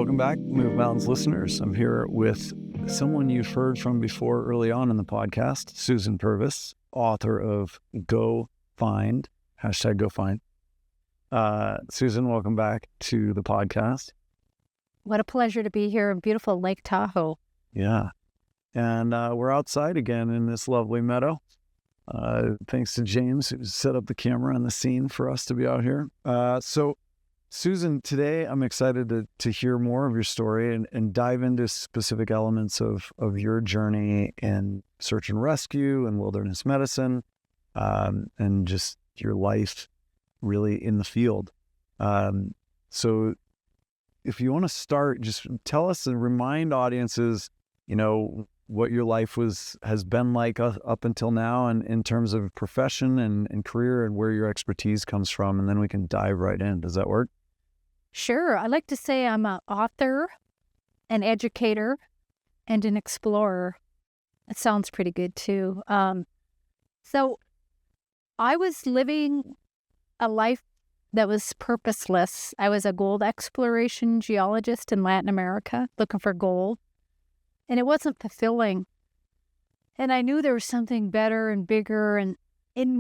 Welcome back, Move Mountains listeners. I'm here with someone you've heard from before early on in the podcast, Susan Purvis, author of Go Find, hashtag Go Find. Susan, welcome back to the podcast. What a pleasure to be here in beautiful Lake Tahoe. Yeah. And we're outside again in this lovely meadow. Thanks to James, who set up the camera and the scene for us to be out here. So, Susan, today I'm excited to hear more of your story and dive into specific elements of your journey in search and rescue and wilderness medicine, and just your life really in the field. So if you want to start, just tell us and remind audiences, what your life has been like up until now, and in terms of profession and career, and where your expertise comes from, and then we can dive right in. Does that work? Sure. I like to say I'm an author, an educator, and an explorer. It sounds pretty good too. So I was living a life that was purposeless. I was a gold exploration geologist in Latin America, looking for gold. And it wasn't fulfilling. And I knew there was something better and bigger. And in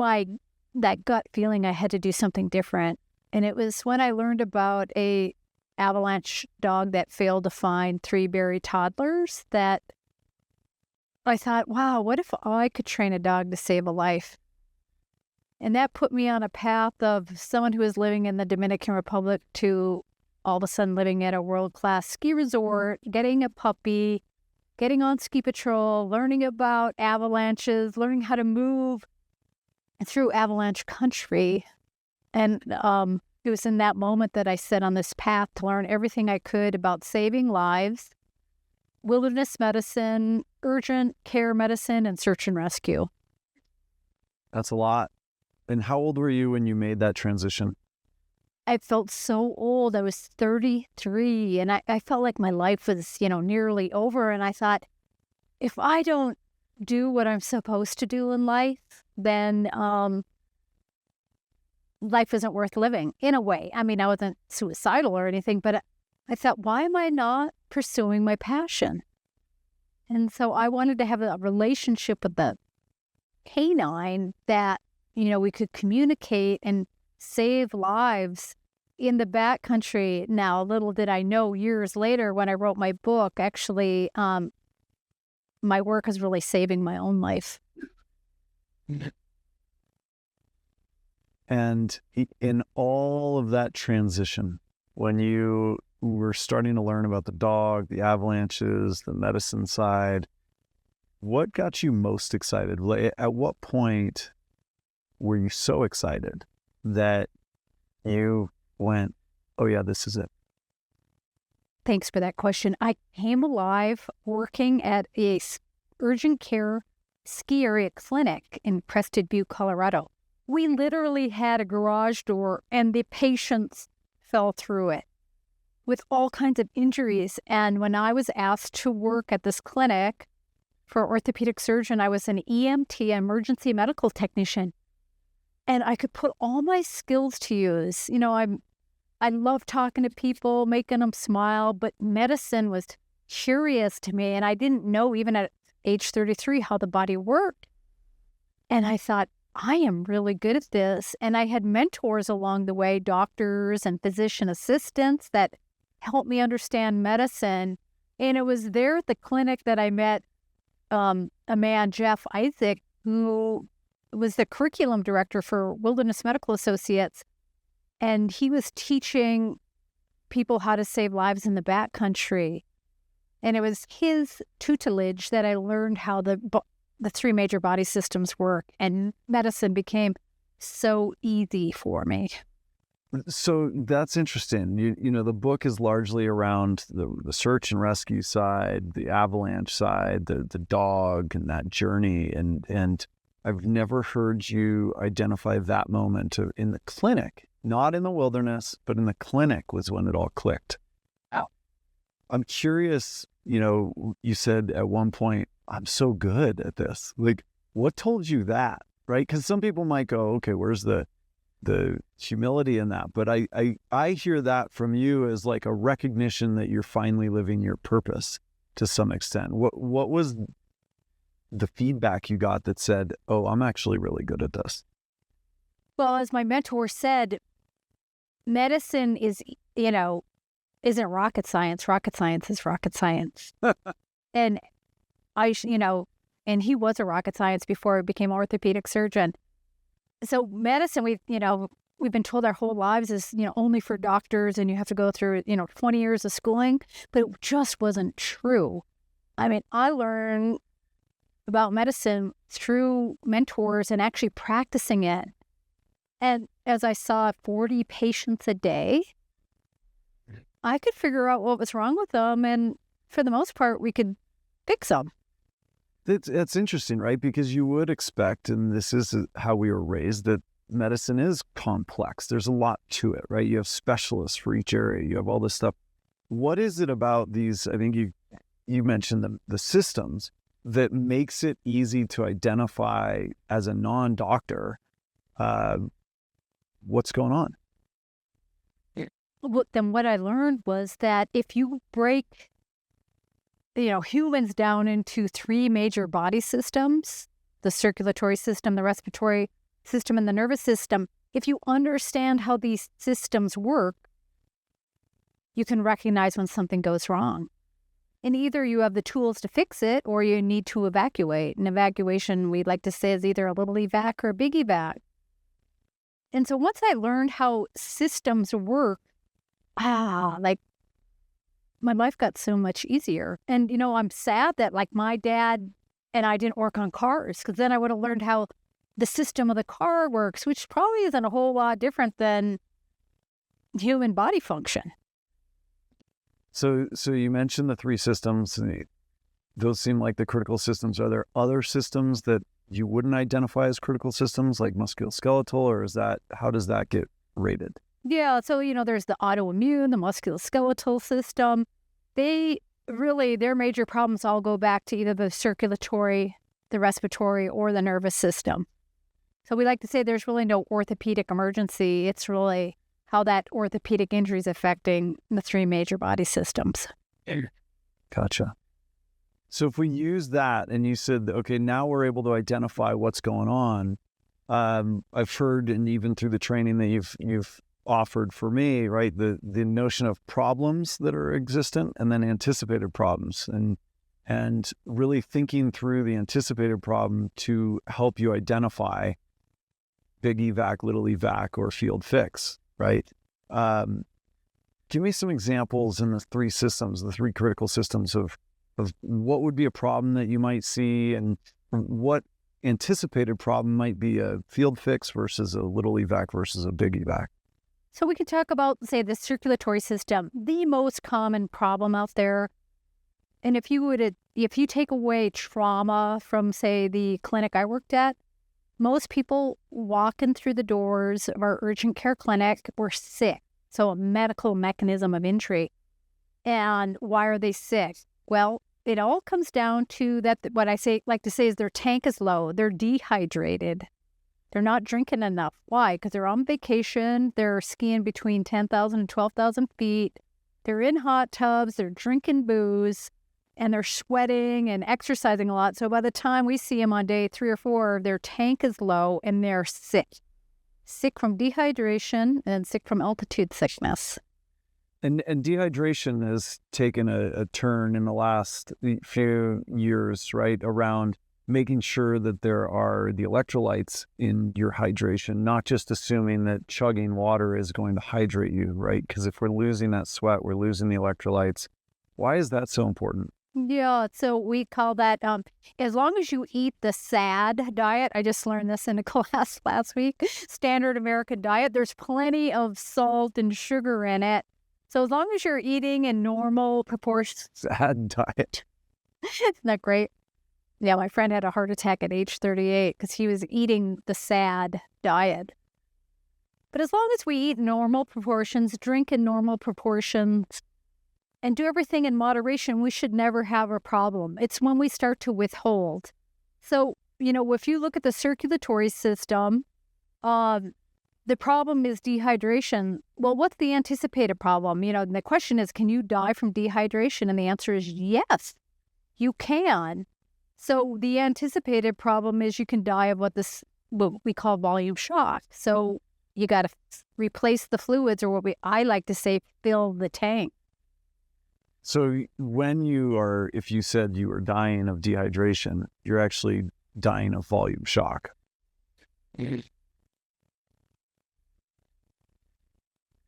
that gut feeling, I had to do something different. And it was when I learned about a avalanche dog that failed to find 3 buried toddlers that I thought, wow, what if I could train a dog to save a life? And that put me on a path of someone who was living in the Dominican Republic to all of a sudden living at a world-class ski resort, getting a puppy, getting on ski patrol, learning about avalanches, learning how to move through avalanche country. And it was in that moment that I set on this path to learn everything I could about saving lives, wilderness medicine, urgent care medicine, and search and rescue. That's a lot. And how old were you when you made that transition? I felt so old. I was 33, and I felt like my life was, nearly over. And I thought, if I don't do what I'm supposed to do in life, then life isn't worth living, in a way. I mean, I wasn't suicidal or anything, but I thought, why am I not pursuing my passion? And so I wanted to have a relationship with the canine that, we could communicate and save lives in the backcountry. Now, little did I know, years later when I wrote my book, actually, my work is really saving my own life. And in all of that transition, when you were starting to learn about the dog, the avalanches, the medicine side, what got you most excited? At what point were you so excited that you went, oh yeah, this is it? Thanks for that question. I came alive working at a urgent care ski area clinic in Crested Butte, Colorado. We literally had a garage door and the patients fell through it with all kinds of injuries. And when I was asked to work at this clinic for orthopedic surgeon, I was an EMT, emergency medical technician. And I could put all my skills to use. I love talking to people, making them smile, but medicine was curious to me. And I didn't know, even at age 33, how the body worked. And I thought, I am really good at this. And I had mentors along the way, doctors and physician assistants that helped me understand medicine. And it was there at the clinic that I met a man, Jeff Isaac, who was the curriculum director for Wilderness Medical Associates. And he was teaching people how to save lives in the backcountry. And it was his tutelage that I learned how the 3 major body systems work, and medicine became so easy for me. So that's interesting. The book is largely around the search and rescue side, the avalanche side, the dog and that journey. And I've never heard you identify that moment in the clinic, not in the wilderness, but in the clinic was when it all clicked. Wow. I'm curious, you said at one point, I'm so good at this. Like, what told you that, right? Because some people might go, okay, where's the the humility in that. But I hear that from you as like a recognition that you're finally living your purpose to some extent. What was the feedback you got that said, oh, I'm actually really good at this? Well, as my mentor said, medicine is, isn't rocket science. Rocket science is rocket science. And and he was a rocket science before he became an orthopedic surgeon. So medicine, we've been told our whole lives is, only for doctors, and you have to go through, 20 years of schooling, but it just wasn't true. I mean, I learned about medicine through mentors and actually practicing it. And as I saw 40 patients a day, I could figure out what was wrong with them. And for the most part, we could fix them. That's interesting, right? Because you would expect, and this is how we were raised, that medicine is complex. There's a lot to it, right? You have specialists for each area. You have all this stuff. What is it about these, I think you mentioned the systems, that makes it easy to identify as a non-doctor what's going on? Then what I learned was that if you break humans down into 3 major body systems, the circulatory system, the respiratory system, and the nervous system, if you understand how these systems work, you can recognize when something goes wrong. And either you have the tools to fix it or you need to evacuate. And evacuation, we'd like to say, is either a little evac or a big evac. And so once I learned how systems work, my life got so much easier. And, I'm sad that my dad and I didn't work on cars, because then I would have learned how the system of the car works, which probably isn't a whole lot different than human body function. So you mentioned the 3 systems. Those seem like the critical systems. Are there other systems that you wouldn't identify as critical systems, like musculoskeletal, or how does that get rated? Yeah, so, there's the autoimmune, the musculoskeletal system. Their major problems all go back to either the circulatory, the respiratory, or the nervous system. So we like to say there's really no orthopedic emergency. It's really how that orthopedic injury is affecting the 3 major body systems. Gotcha. So if we use that, and you said, okay, now we're able to identify what's going on. I've heard, and even through the training that you've offered for me, right, the notion of problems that are existent and then anticipated problems, and really thinking through the anticipated problem to help you identify big evac, little evac, or field fix, right? Give me some examples in the 3 systems, the 3 critical systems of what would be a problem that you might see, and what anticipated problem might be a field fix versus a little evac versus a big evac. So we can talk about, say, the circulatory system, the most common problem out there. And if you take away trauma from, say, the clinic I worked at, most people walking through the doors of our urgent care clinic were sick. So a medical mechanism of injury. And why are they sick? Well, it all comes down to that. What I like to say is their tank is low. They're dehydrated. They're not drinking enough. Why? Because they're on vacation. They're skiing between 10,000 and 12,000 feet. They're in hot tubs. They're drinking booze. And they're sweating and exercising a lot. So by the time we see them on day 3 or 4, their tank is low and they're sick. Sick from dehydration and sick from altitude sickness. And dehydration has taken a turn in the last few years, right, around making sure that there are the electrolytes in your hydration, not just assuming that chugging water is going to hydrate you, right? Because if we're losing that sweat, we're losing the electrolytes. Why is that so important? Yeah, so we call that, as long as you eat the SAD diet, I just learned this in a class last week, standard American diet, there's plenty of salt and sugar in it. So as long as you're eating in normal proportions. SAD diet. Isn't that great? Yeah, my friend had a heart attack at age 38 because he was eating the SAD diet. But as long as we eat normal proportions, drink in normal proportions, and do everything in moderation, we should never have a problem. It's when we start to withhold. So, if you look at the circulatory system, the problem is dehydration. Well, what's the anticipated problem? And the question is, can you die from dehydration? And the answer is yes, you can. So the anticipated problem is you can die of what we call volume shock. So you got to replace the fluids, or I like to say, fill the tank. So if you said you were dying of dehydration, you're actually dying of volume shock.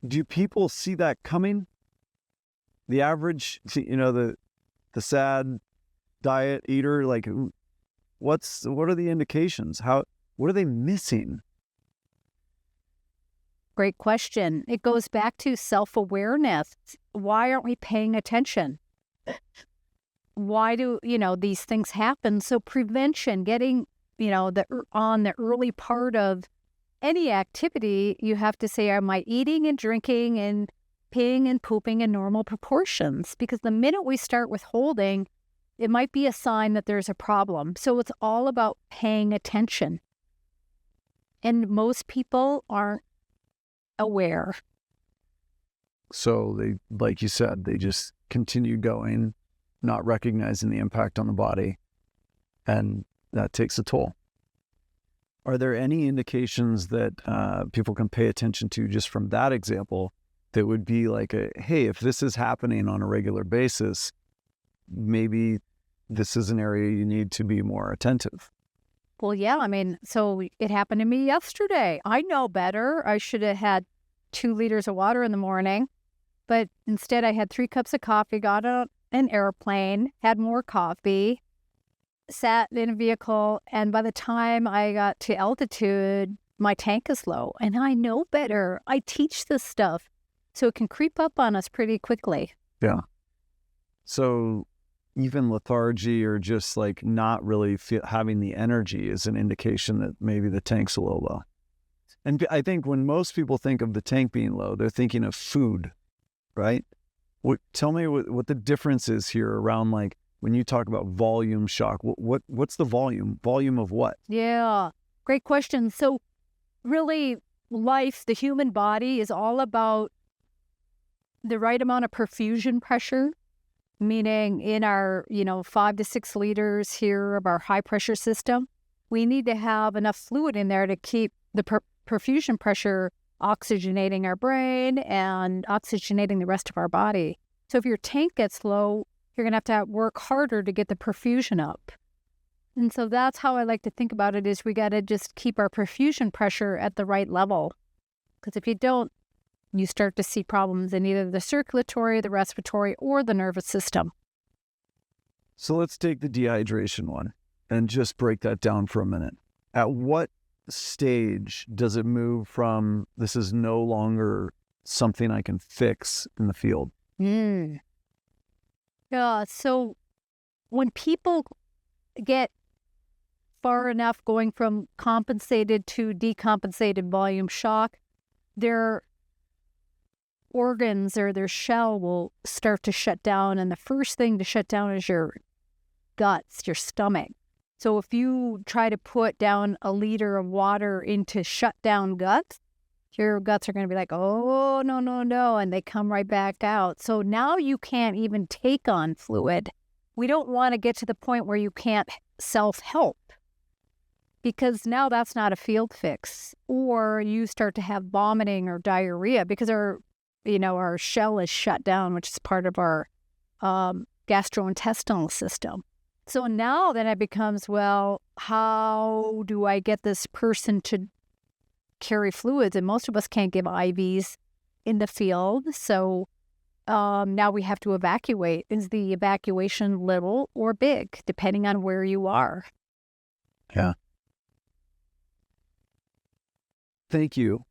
Do people see that coming? The average, the sad diet eater, like what are the indications? What are they missing? Great question. It goes back to self-awareness. Why aren't we paying attention? Why do, these things happen? So prevention, getting, on the early part of any activity, you have to say, am I eating and drinking and peeing and pooping in normal proportions? Because the minute we start withholding, it might be a sign that there's a problem. So it's all about paying attention. And most people aren't aware. So they, like you said, they just continue going, not recognizing the impact on the body, and that takes a toll. Are there any indications that people can pay attention to just from that example that would be like hey, if this is happening on a regular basis, maybe this is an area you need to be more attentive? Well, yeah, so it happened to me yesterday. I know better. I should have had 2 liters of water in the morning, but instead I had 3 cups of coffee, got on an airplane, had more coffee, sat in a vehicle, and by the time I got to altitude, my tank is low. And I know better. I teach this stuff, so it can creep up on us pretty quickly. Yeah. So even lethargy or just like not really having the energy is an indication that maybe the tank's a little low. And I think when most people think of the tank being low, they're thinking of food, right? Tell me what the difference is here around, like, when you talk about volume shock, what's the volume? Volume of what? Yeah, great question. So really, the human body is all about the right amount of perfusion pressure, meaning in our, 5 to 6 liters here of our high pressure system, we need to have enough fluid in there to keep the perfusion pressure oxygenating our brain and oxygenating the rest of our body. So if your tank gets low, you're going to have to work harder to get the perfusion up. And so that's how I like to think about it, is we got to just keep our perfusion pressure at the right level. Because if you don't, you start to see problems in either the circulatory, the respiratory, or the nervous system. So let's take the dehydration one and just break that down for a minute. At what stage does it move from this is no longer something I can fix in the field? Yeah, so when people get far enough going from compensated to decompensated volume shock, their organs or their shell will start to shut down. And the first thing to shut down is your guts, your stomach. So if you try to put down a liter of water into shut down guts, your guts are going to be like, oh, no, and they come right back out. So now you can't even take on fluid. We don't want to get to the point where you can't self-help, because now that's not a field fix. Or you start to have vomiting or diarrhea because our shell is shut down, which is part of our gastrointestinal system. So now then it becomes, well, how do I get this person to carry fluids? And most of us can't give IVs in the field. So now we have to evacuate. Is the evacuation little or big, depending on where you are? Yeah. Thank you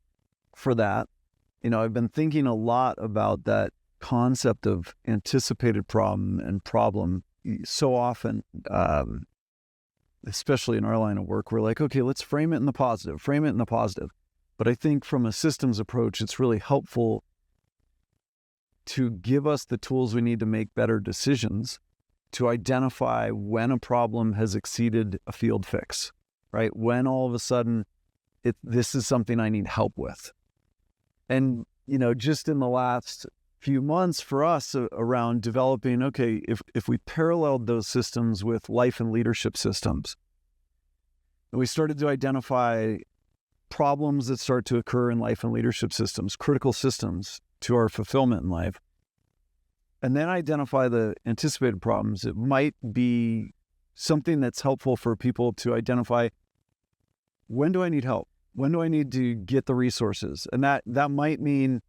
for that. I've been thinking a lot about that concept of anticipated problem and problem. So often, especially in our line of work, we're like, okay, let's frame it in the positive. But I think from a systems approach, it's really helpful to give us the tools we need to make better decisions, to identify when a problem has exceeded a field fix, right? When all of a sudden this is something I need help with. And, just in the last few months for us around developing, okay, if we paralleled those systems with life and leadership systems, and we started to identify problems that start to occur in life and leadership systems, critical systems to our fulfillment in life, and then identify the anticipated problems, it might be something that's helpful for people to identify, when do I need help? When do I need to get the resources? And that might mean,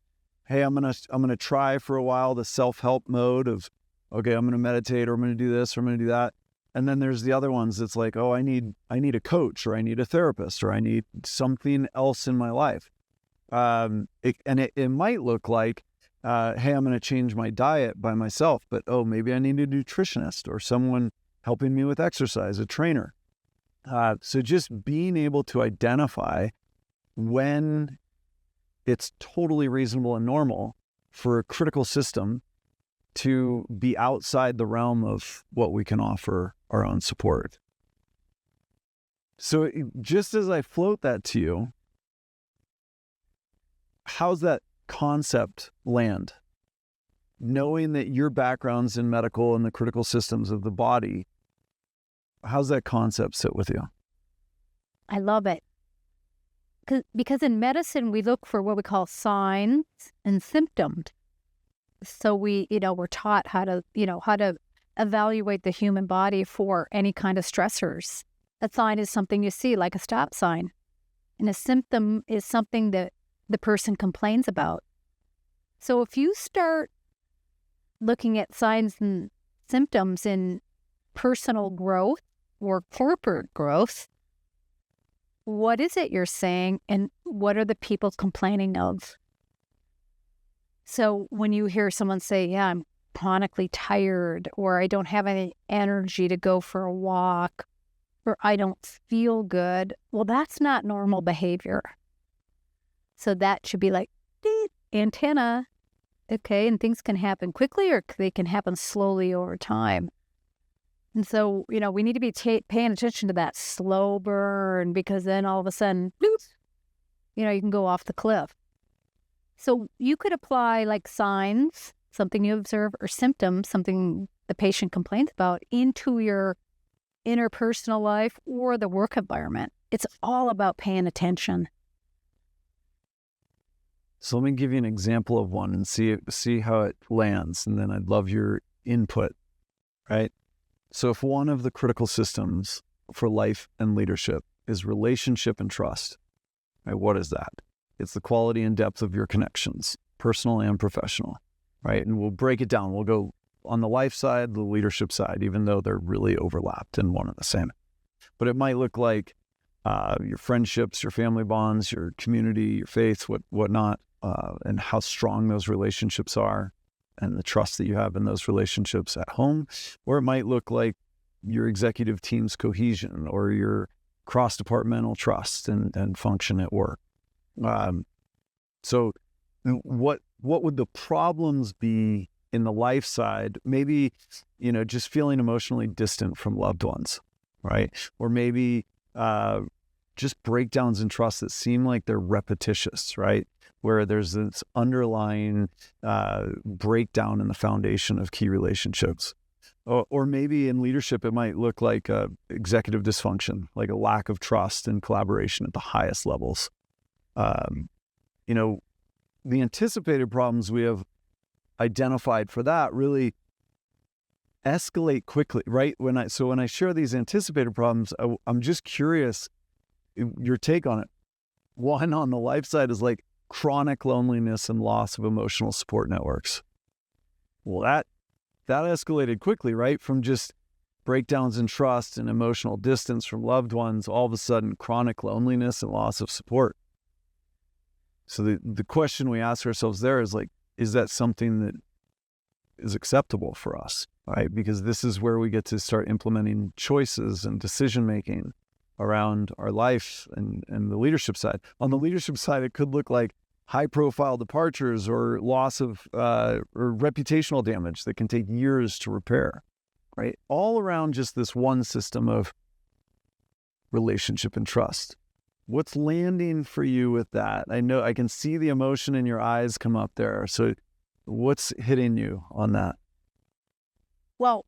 hey, I'm gonna try for a while the self-help mode of, okay, I'm gonna meditate, or I'm gonna do this, or I'm gonna do that. And then there's the other ones that's like, oh, I need a coach, or I need a therapist, or I need something else in my life. It might look like, hey, I'm gonna change my diet by myself, but maybe I need a nutritionist or someone helping me with exercise, a trainer. So just being able to identify when it's totally reasonable and normal for a critical system to be outside the realm of what we can offer our own support. So just as I float that to you, how's that concept land? Knowing that your background's in medical and the critical systems of the body, how's that concept sit with you? I love it. Because in medicine, we look for what we call signs and symptoms. So we're taught how to evaluate the human body for any kind of stressors. A sign is something you see, like a stop sign. And a symptom is something that the person complains about. So if you start looking at signs and symptoms in personal growth or corporate growth, what is it you're saying, and what are the people complaining of? So when you hear someone say, yeah, I'm chronically tired, or I don't have any energy to go for a walk, or I don't feel good, well, that's not normal behavior. So that should be like, antenna. Okay, and things can happen quickly, or they can happen slowly over time. And so, we need to be paying attention to that slow burn, because then all of a sudden, you can go off the cliff. So you could apply like signs, something you observe, or symptoms, something the patient complains about, into your interpersonal life or the work environment. It's all about paying attention. So let me give you an example of one and see how it lands, and then I'd love your input, right? So if one of the critical systems for life and leadership is relationship and trust, right? What is that? It's the quality and depth of your connections, personal and professional, right? And we'll break it down. We'll go on the life side, the leadership side, even though they're really overlapped and one and the same. But it might look like your friendships, your family bonds, your community, your faith, whatnot, and how strong those relationships are, and the trust that you have in those relationships at home. Or it might look like your executive team's cohesion, or your cross-departmental trust and function at work. So what would the problems be in the life side? Maybe, just feeling emotionally distant from loved ones, right? Or maybe just breakdowns in trust that seem like they're repetitious, right? Where there's this underlying breakdown in the foundation of key relationships. Or maybe in leadership, it might look like executive dysfunction, like a lack of trust and collaboration at the highest levels. The anticipated problems we have identified for that really escalate quickly, right? When I share these anticipated problems, I'm just curious your take on it. One, on the life side, is like chronic loneliness and loss of emotional support networks. Well, that escalated quickly, right? From just breakdowns in trust and emotional distance from loved ones, all of a sudden chronic loneliness and loss of support. So the question we ask ourselves there is like, is that something that is acceptable for us, right? Because this is where we get to start implementing choices and decision-making around our life and the leadership side. On the leadership side, it could look like high-profile departures or loss of or reputational damage that can take years to repair, right? All around just this one system of relationship and trust. What's landing for you with that? I know I can see the emotion in your eyes come up there. So what's hitting you on that? Well,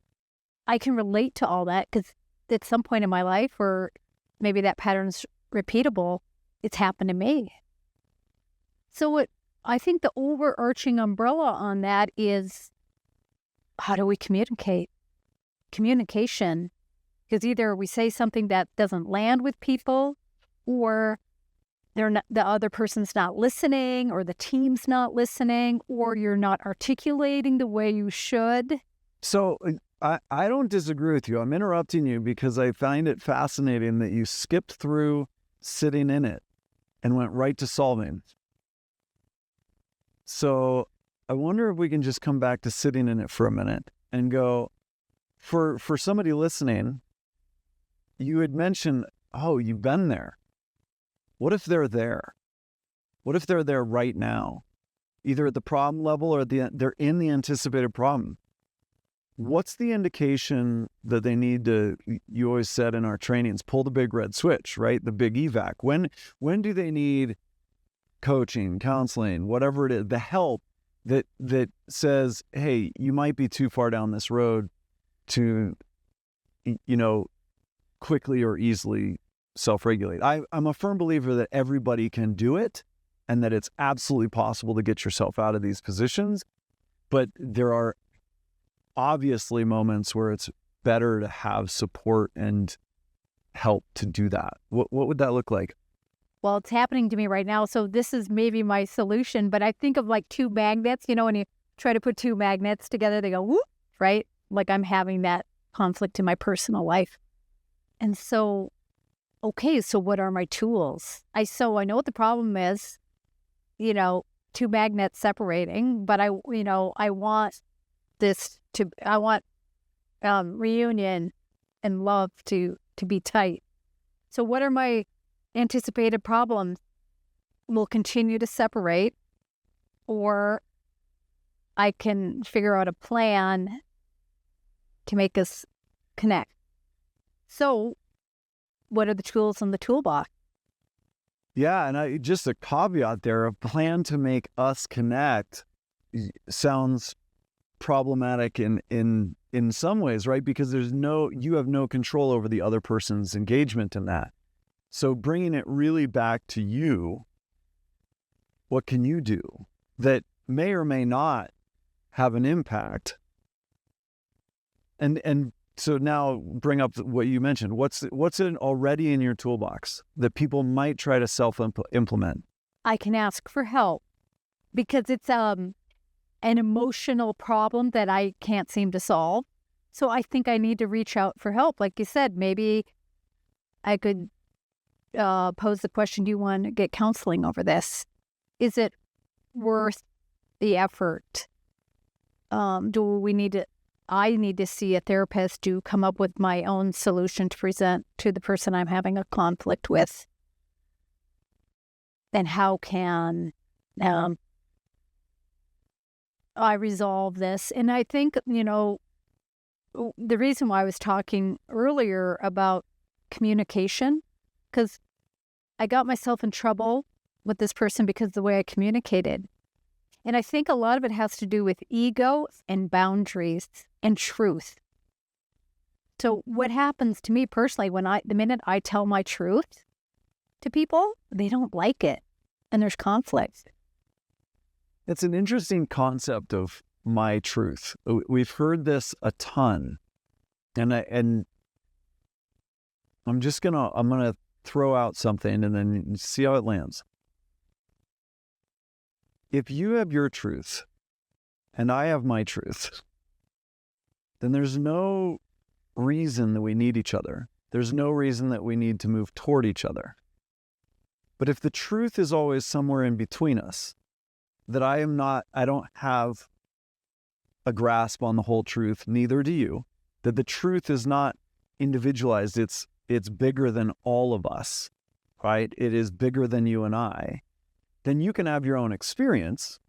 I can relate to all that because at some point in my life, or maybe that pattern's repeatable, it's happened to me. So I think the overarching umbrella on that is, how do we communicate? Communication. Because either we say something that doesn't land with people, or the other person's not listening, or the team's not listening, or you're not articulating the way you should. So I don't disagree with you. I'm interrupting you because I find it fascinating that you skipped through sitting in it and went right to solving. So I wonder if we can just come back to sitting in it for a minute and go, for somebody listening, you had mentioned, oh, you've been there. What if they're there? What if they're there right now? Either at the problem level or they're in the anticipated problem. What's the indication that they need to, you always said in our trainings, pull the big red switch, right? The big evac. When do they need coaching, counseling, whatever it is, the help that says, hey, you might be too far down this road to, quickly or easily self-regulate. I'm a firm believer that everybody can do it and that it's absolutely possible to get yourself out of these positions. But there are obviously moments where it's better to have support and help to do that. What would that look like? Well, it's happening to me right now. So this is maybe my solution, but I think of like two magnets, when you try to put two magnets together, they go whoop, right? Like I'm having that conflict in my personal life. And so, okay, so what are my tools? I know what the problem is, two magnets separating, but I want reunion and love to be tight. So what are my anticipated problems? We'll continue to separate, or I can figure out a plan to make us connect. So what are the tools in the toolbox? Yeah, and just a caveat there, a plan to make us connect sounds problematic in some ways, right? Because you have no control over the other person's engagement in that. So bringing it really back to you, what can you do that may or may not have an impact? And so now bring up what you mentioned. What's already in your toolbox that people might try to self-implement? I can ask for help because it's an emotional problem that I can't seem to solve. So I think I need to reach out for help. Like you said, maybe I could pose the question, do you want to get counseling over this? Is it worth the effort? I need to see a therapist to come up with my own solution to present to the person I'm having a conflict with. And how can I resolve this? And I think, the reason why I was talking earlier about communication, because I got myself in trouble with this person because of the way I communicated. And I think a lot of it has to do with ego and boundaries and truth. So what happens to me personally the minute I tell my truth to people, they don't like it. And there's conflict. It's an interesting concept of my truth. We've heard this a ton. And I'm gonna throw out something and then see how it lands. If you have your truth and I have my truth, then there's no reason that we need each other. There's no reason that we need to move toward each other. But if the truth is always somewhere in between us, that I don't have a grasp on the whole truth, neither do you, that the truth is not individualized, it's bigger than all of us, right? It is bigger than you and I. Then you can have your own experience.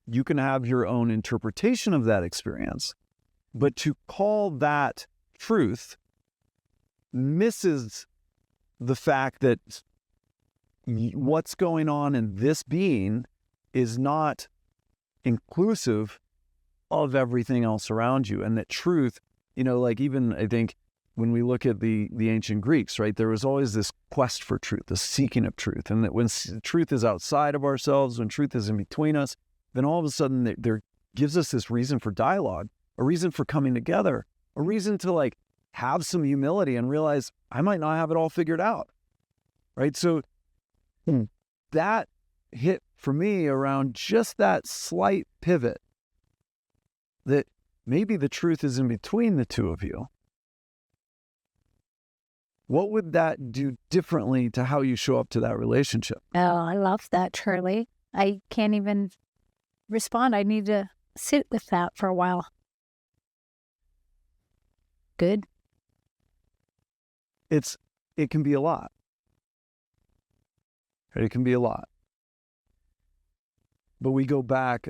You can have your own interpretation of that experience. But to call that truth misses the fact that what's going on in this being is not inclusive of everything else around you. And that truth, like even I think when we look at the ancient Greeks, right, there was always this quest for truth, the seeking of truth. And that when truth is outside of ourselves, when truth is in between us, then all of a sudden there gives us this reason for dialogue, a reason for coming together, a reason to like have some humility and realize I might not have it all figured out, right? So that hit for me around just that slight pivot that maybe the truth is in between the two of you. What would that do differently to how you show up to that relationship? Oh, I love that, Charlie. I can't even respond. I need to sit with that for a while. Good. It can be a lot. It can be a lot. But we go back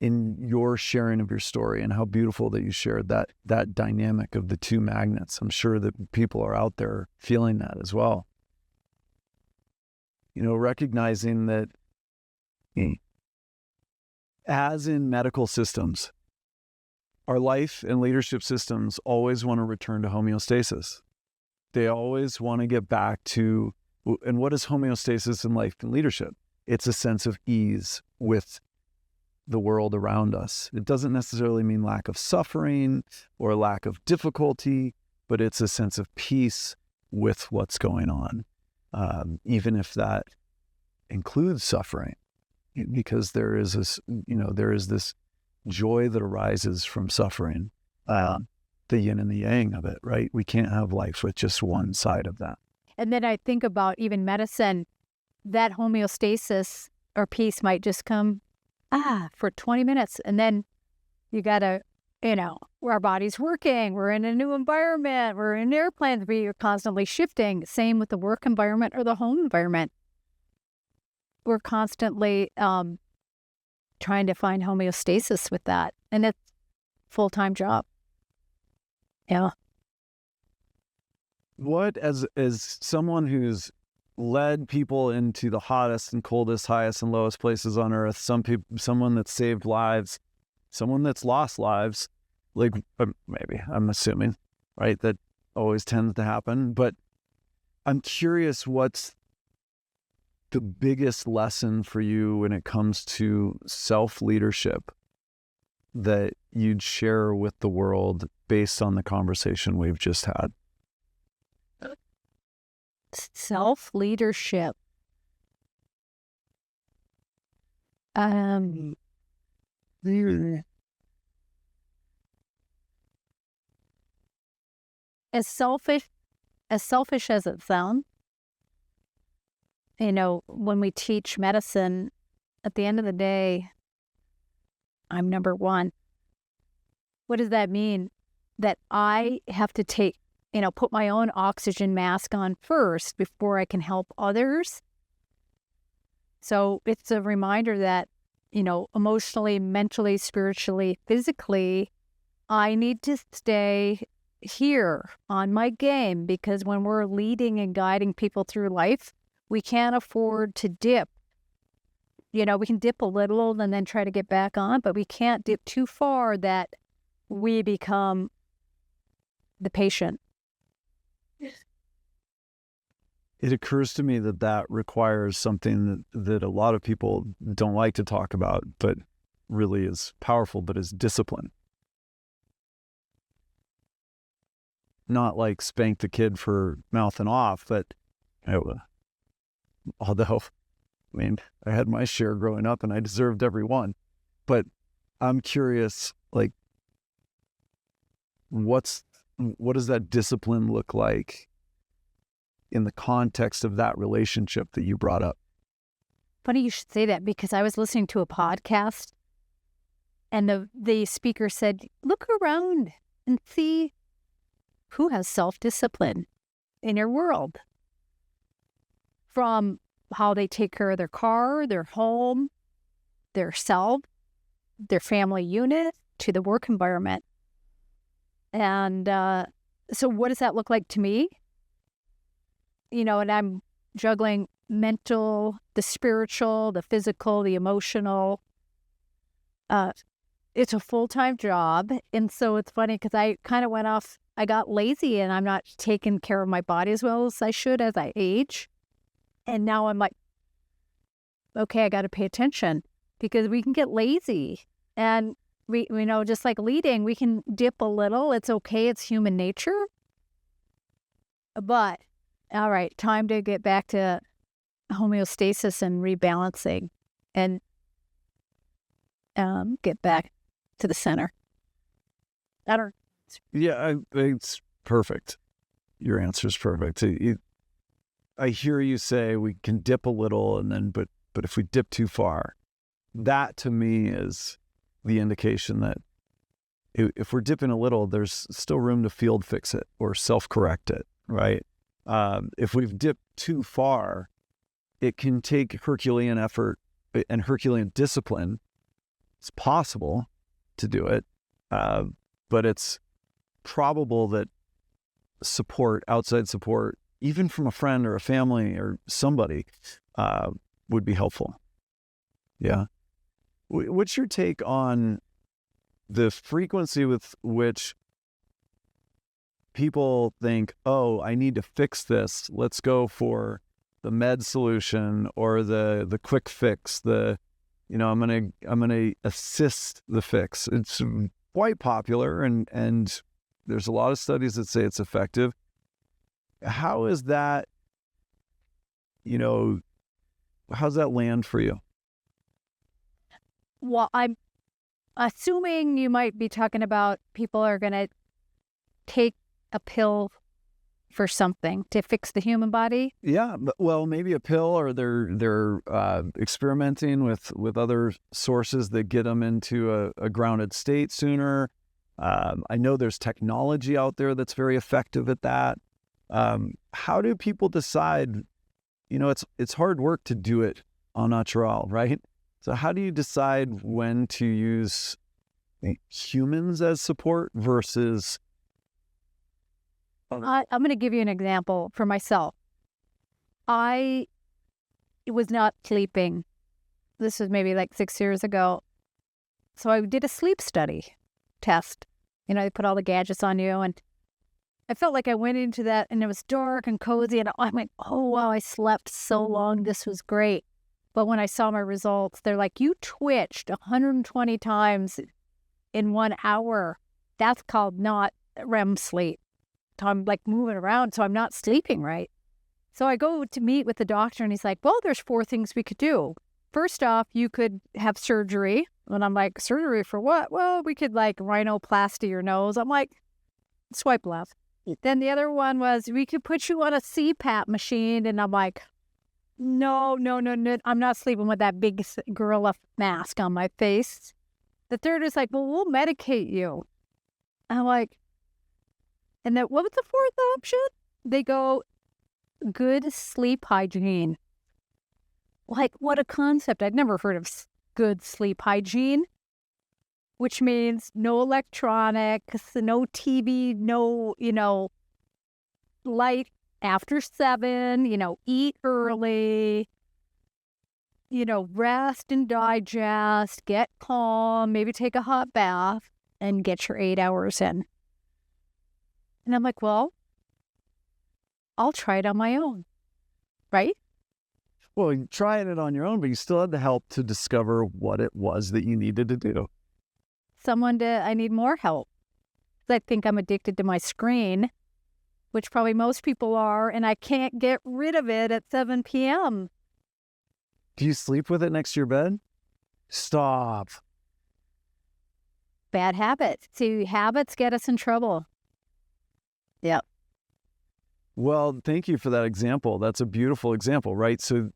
in your sharing of your story and how beautiful that you shared that dynamic of the two magnets. I'm sure that people are out there feeling that as well. Recognizing that as in medical systems, our life and leadership systems always want to return to homeostasis. They always want to get back to, and what is homeostasis in life and leadership? It's a sense of ease with the world around us. It doesn't necessarily mean lack of suffering or lack of difficulty, but it's a sense of peace with what's going on, even if that includes suffering, because there is this joy that arises from suffering, the yin and the yang of it, right? We can't have life with just one side of that. And then I think about even medicine, that homeostasis or peace might just come for 20 minutes. And then you got to, our body's working, we're in a new environment, we're in airplanes, we're constantly shifting. Same with the work environment or the home environment. We're constantly trying to find homeostasis with that. And it's a full-time job. Yeah. What, as someone who's led people into the hottest and coldest, highest and lowest places on earth, someone that's saved lives, someone that's lost lives, like maybe, I'm assuming, right? That always tends to happen. But I'm curious, what's the biggest lesson for you when it comes to self-leadership that you'd share with the world based on the conversation we've just had? Self-leadership. As selfish as it sounds, when we teach medicine, at the end of the day, I'm number one. What does that mean? That I have to put my own oxygen mask on first before I can help others. So it's a reminder that, emotionally, mentally, spiritually, physically, I need to stay here on my game, because when we're leading and guiding people through life, we can't afford to dip. We can dip a little and then try to get back on, but we can't dip too far that we become the patient. It occurs to me that requires something that a lot of people don't like to talk about, but really is powerful, but is discipline. Not like spank the kid for mouthing off, but although, I had my share growing up and I deserved every one. But I'm curious, like, what does that discipline look like in the context of that relationship that you brought up? Funny you should say that, because I was listening to a podcast and the speaker said, look around and see who has self-discipline in your world. From how they take care of their car, their home, their self, their family unit, to the work environment. And so what does that look like to me? And I'm juggling mental, the spiritual, the physical, the emotional. It's a full-time job. And so it's funny because I kind of went off, I got lazy and I'm not taking care of my body as well as I should as I age. And now I'm like, okay, I got to pay attention because we can get lazy. And we know, just like leading, we can dip a little. It's okay. It's human nature. But, all right, time to get back to homeostasis and rebalancing and get back to the center. I don't. Yeah, it's perfect. Your answer is perfect. I hear you say we can dip a little, and then, but if we dip too far, that to me is the indication that if we're dipping a little, there's still room to field fix it or self-correct it, right? If we've dipped too far, it can take Herculean effort and Herculean discipline. It's possible to do it, but it's probable that support, outside support, even from a friend or a family or somebody, would be helpful. Yeah. What's your take on the frequency with which people think, oh, I need to fix this. Let's go for the med solution or the quick fix, I'm gonna assist the fix. It's quite popular and there's a lot of studies that say it's effective. How is that, how's that land for you? Well, I'm assuming you might be talking about people are going to take a pill for something to fix the human body. Yeah, well, maybe a pill, or they're experimenting with other sources that get them into a grounded state sooner. I know there's technology out there that's very effective at that. How do people decide? It's hard work to do it en natural, right? So how do you decide when to use humans as support versus? I'm going to give you an example for myself. I was not sleeping. This was maybe like 6 years ago. So I did a sleep study test. They put all the gadgets on you, and I felt like I went into that and it was dark and cozy, and I'm like, oh, wow, I slept so long. This was great. But when I saw my results, they're like, you twitched 120 times in 1 hour. That's called not REM sleep. So I'm like moving around, so I'm not sleeping right. So I go to meet with the doctor, and he's like, well, there's 4 things we could do. First off, you could have surgery. And I'm like, surgery for what? Well, we could like rhinoplasty your nose. I'm like, swipe left. Then the other one was, we could put you on a CPAP machine. And I'm like, no. I'm not sleeping with that big gorilla mask on my face. The third is like, well, we'll medicate you. I'm like, and then what was the 4th option? They go, good sleep hygiene. Like, what a concept. I'd never heard of good sleep hygiene, which means no electronics, no TV, no, light after 7, eat early, rest and digest, get calm, maybe take a hot bath, and get your 8 hours in. And I'm like, well, I'll try it on my own, right? Well, you tried it on your own, but you still had the help to discover what it was that you needed to do. I need more help. I think I'm addicted to my screen, which probably most people are, and I can't get rid of it at 7 p.m. Do you sleep with it next to your bed? Stop. Bad habits. See, habits get us in trouble. Yep. Well, thank you for that example. That's a beautiful example, right? So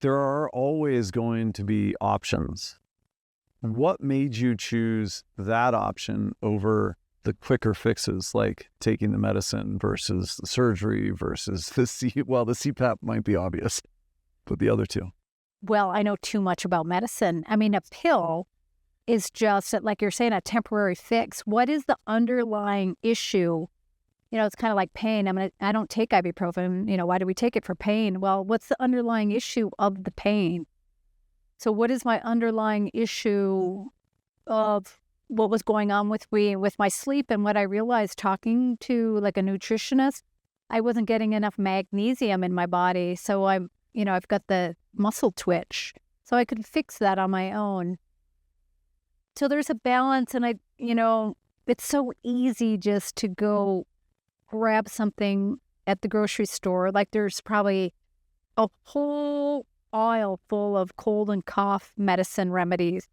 there are always going to be options. What made you choose that option over the quicker fixes, like taking the medicine versus the surgery versus the CPAP might be obvious, but the other two? Well, I know too much about medicine. I mean, a pill is just, like you're saying, a temporary fix. What is the underlying issue it's kind of like pain. I don't take ibuprofen. Why do we take it? For pain. Well, what's the underlying issue of the pain? So what is my underlying issue of what was going on with me, with my sleep? And what I realized talking to like a nutritionist, I wasn't getting enough magnesium in my body. So I've got the muscle twitch. So I could fix that on my own. So there's a balance, and it's so easy just to go grab something at the grocery store. Like there's probably a whole aisle full of cold and cough medicine remedies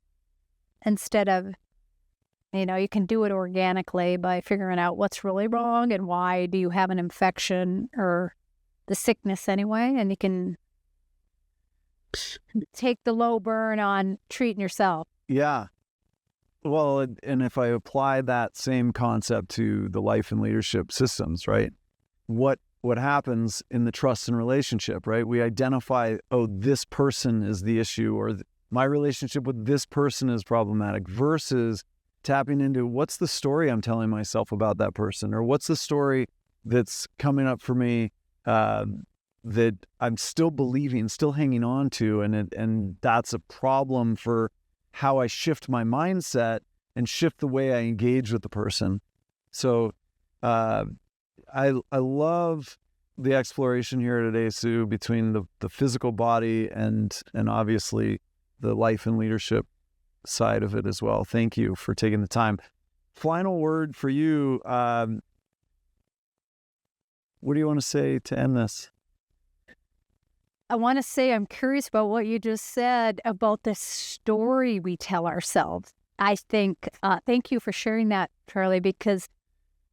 instead of, you can do it organically by figuring out what's really wrong and why do you have an infection or the sickness anyway. And you can take the low burn on treating yourself. Yeah. Well, and if I apply that same concept to the life and leadership systems, right? What happens in the trust and relationship, right? We identify, oh, this person is the issue, or my relationship with this person is problematic, versus tapping into what's the story I'm telling myself about that person, or what's the story that's coming up for me that I'm still believing, still hanging on to, and that's a problem for how I shift my mindset and shift the way I engage with the person. So I love the exploration here today, Sue, between the physical body and obviously the life and leadership side of it as well. Thank you for taking the time. Final word for you. What do you want to say to end this? I want to say I'm curious about what you just said about the story we tell ourselves. I think, thank you for sharing that, Charlie, because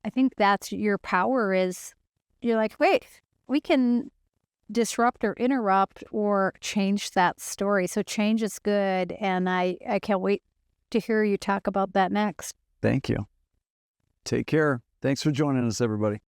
I think that's your power is you're like, wait, we can disrupt or interrupt or change that story. So change is good. And I can't wait to hear you talk about that next. Thank you. Take care. Thanks for joining us, everybody.